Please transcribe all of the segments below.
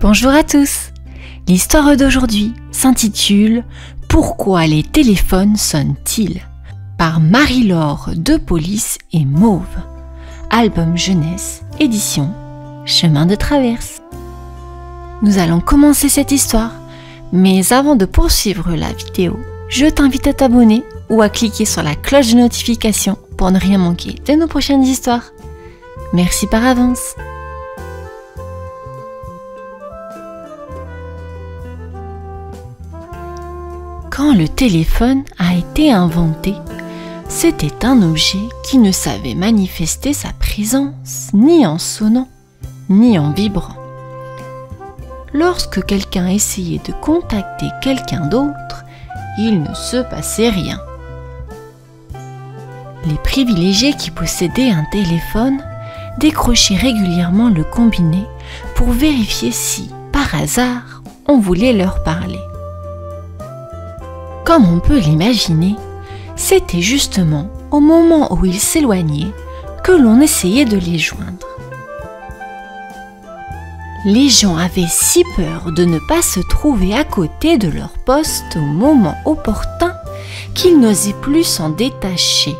Bonjour à tous. L'histoire d'aujourd'hui s'intitule « Pourquoi les téléphones sonnent-ils » par Marie-Laure de Police et Mauve. Album jeunesse, édition Chemin de traverse. Nous allons commencer cette histoire, mais avant de poursuivre la vidéo, je t'invite à t'abonner ou à cliquer sur la cloche de notification pour ne rien manquer de nos prochaines histoires. Merci par avance. Quand le téléphone a été inventé, c'était un objet qui ne savait manifester sa présence ni en sonnant, ni en vibrant. Lorsque quelqu'un essayait de contacter quelqu'un d'autre, il ne se passait rien. Les privilégiés qui possédaient un téléphone décrochaient régulièrement le combiné pour vérifier si, par hasard, on voulait leur parler. Comme on peut l'imaginer, c'était justement au moment où ils s'éloignaient que l'on essayait de les joindre. Les gens avaient si peur de ne pas se trouver à côté de leur poste au moment opportun qu'ils n'osaient plus s'en détacher.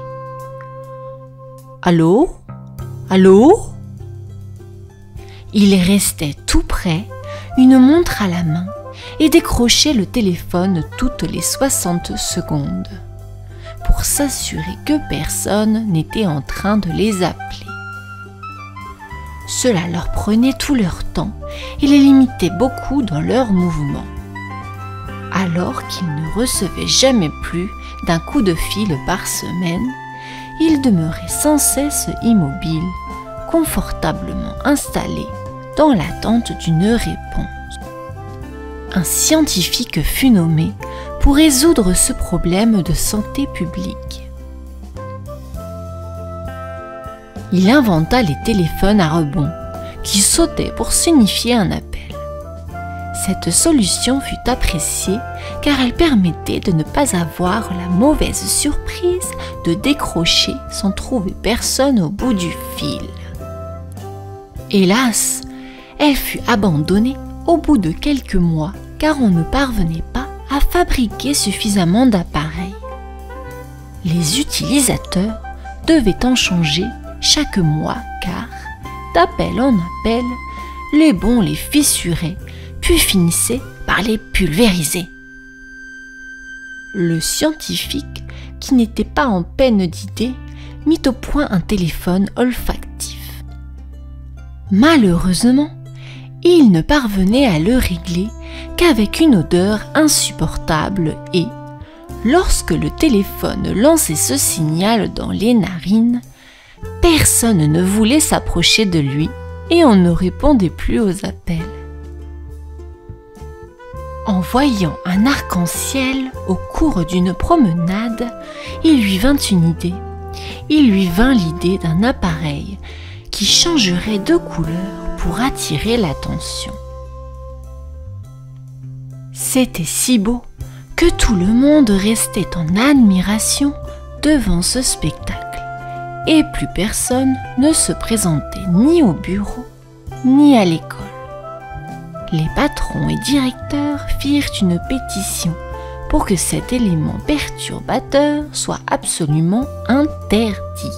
« Allô ? Allô ?» Ils restaient tout près, une montre à la main, et décrochaient le téléphone toutes les 60 secondes pour s'assurer que personne n'était en train de les appeler. Cela leur prenait tout leur temps et les limitait beaucoup dans leurs mouvements, alors qu'ils ne recevaient jamais plus d'un coup de fil par semaine. Ils demeuraient sans cesse immobiles, confortablement installés dans l'attente d'une réponse. Un scientifique fut nommé pour résoudre ce problème de santé publique. Il inventa les téléphones à rebond qui sautaient pour signifier un appel. Cette solution fut appréciée car elle permettait de ne pas avoir la mauvaise surprise de décrocher sans trouver personne au bout du fil. Hélas, elle fut abandonnée au bout de quelques mois car on ne parvenait pas à fabriquer suffisamment d'appareils. Les utilisateurs devaient en changer chaque mois car, d'appel en appel, les bons les fissuraient puis finissaient par les pulvériser. Le scientifique, qui n'était pas en peine d'idées, mit au point un téléphone olfactif. Malheureusement, il ne parvenait à le régler qu'avec une odeur insupportable et, lorsque le téléphone lançait ce signal dans les narines, personne ne voulait s'approcher de lui et on ne répondait plus aux appels. En voyant un arc-en-ciel au cours d'une promenade, il lui vint une idée. Il lui vint l'idée d'un appareil qui changerait de couleur pour attirer l'attention. C'était si beau que tout le monde restait en admiration devant ce spectacle et plus personne ne se présentait ni au bureau ni à l'école. Les patrons et directeurs firent une pétition pour que cet élément perturbateur soit absolument interdit.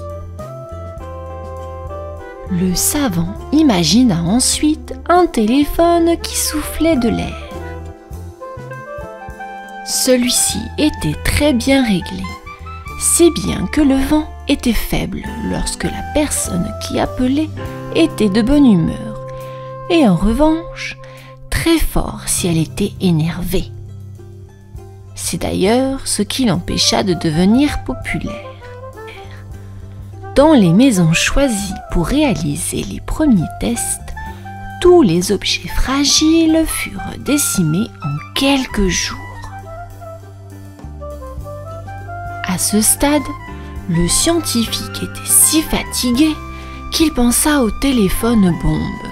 Le savant imagina ensuite un téléphone qui soufflait de l'air. Celui-ci était très bien réglé, si bien que le vent était faible lorsque la personne qui appelait était de bonne humeur, et en revanche, très fort si elle était énervée. C'est d'ailleurs ce qui l'empêcha de devenir populaire. Dans les maisons choisies pour réaliser les premiers tests, tous les objets fragiles furent décimés en quelques jours. À ce stade, le scientifique était si fatigué qu'il pensa au téléphone bombe.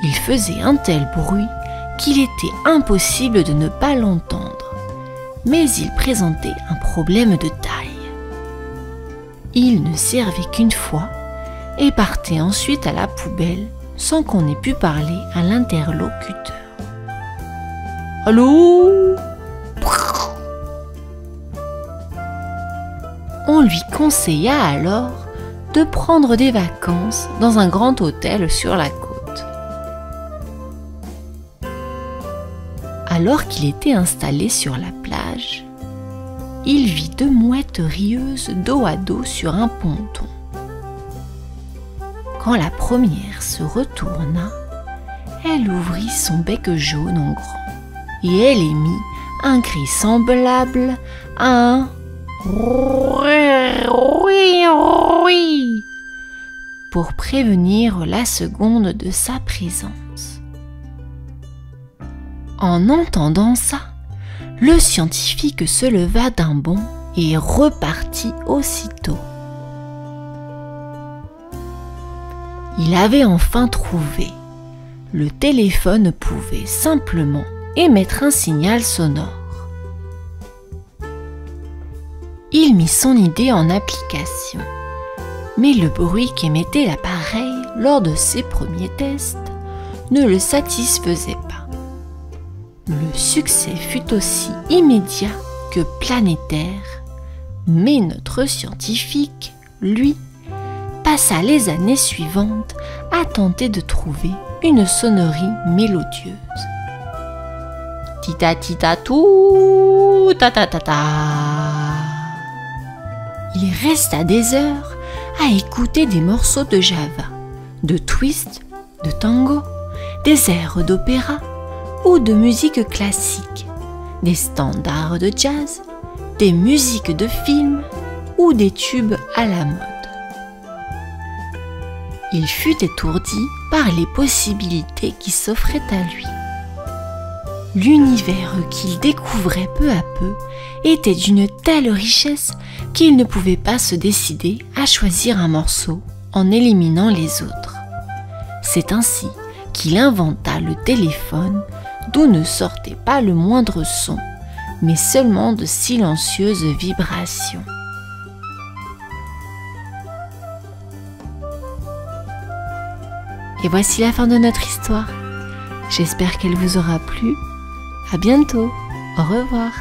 Il faisait un tel bruit qu'il était impossible de ne pas l'entendre, mais il présentait un problème de taille. Il ne servait qu'une fois et partait ensuite à la poubelle sans qu'on ait pu parler à l'interlocuteur. Allô? On lui conseilla alors de prendre des vacances dans un grand hôtel sur la côte. Alors qu'il était installé sur la plage, il vit deux mouettes rieuses dos à dos sur un ponton. Quand la première se retourna, elle ouvrit son bec jaune en grand et elle émit un cri semblable à un pour prévenir la seconde de sa présence. En entendant ça, le scientifique se leva d'un bond et repartit aussitôt. Il avait enfin trouvé. Le téléphone pouvait simplement émettre un signal sonore. Il mit son idée en application, mais le bruit qu'émettait l'appareil lors de ses premiers tests ne le satisfaisait pas. Le succès fut aussi immédiat que planétaire, mais notre scientifique, lui, passa les années suivantes à tenter de trouver une sonnerie mélodieuse. Tita-tita-tou, ta-ta-ta-ta. Il resta des heures à écouter des morceaux de Java, de twist, de tango, des airs d'opéra ou de musique classique, des standards de jazz, des musiques de films ou des tubes à la mode. Il fut étourdi par les possibilités qui s'offraient à lui. L'univers qu'il découvrait peu à peu était d'une telle richesse qu'il ne pouvait pas se décider à choisir un morceau en éliminant les autres. C'est ainsi qu'il inventa le téléphone d'où ne sortait pas le moindre son, mais seulement de silencieuses vibrations. Et voici la fin de notre histoire. J'espère qu'elle vous aura plu. À bientôt. Au revoir.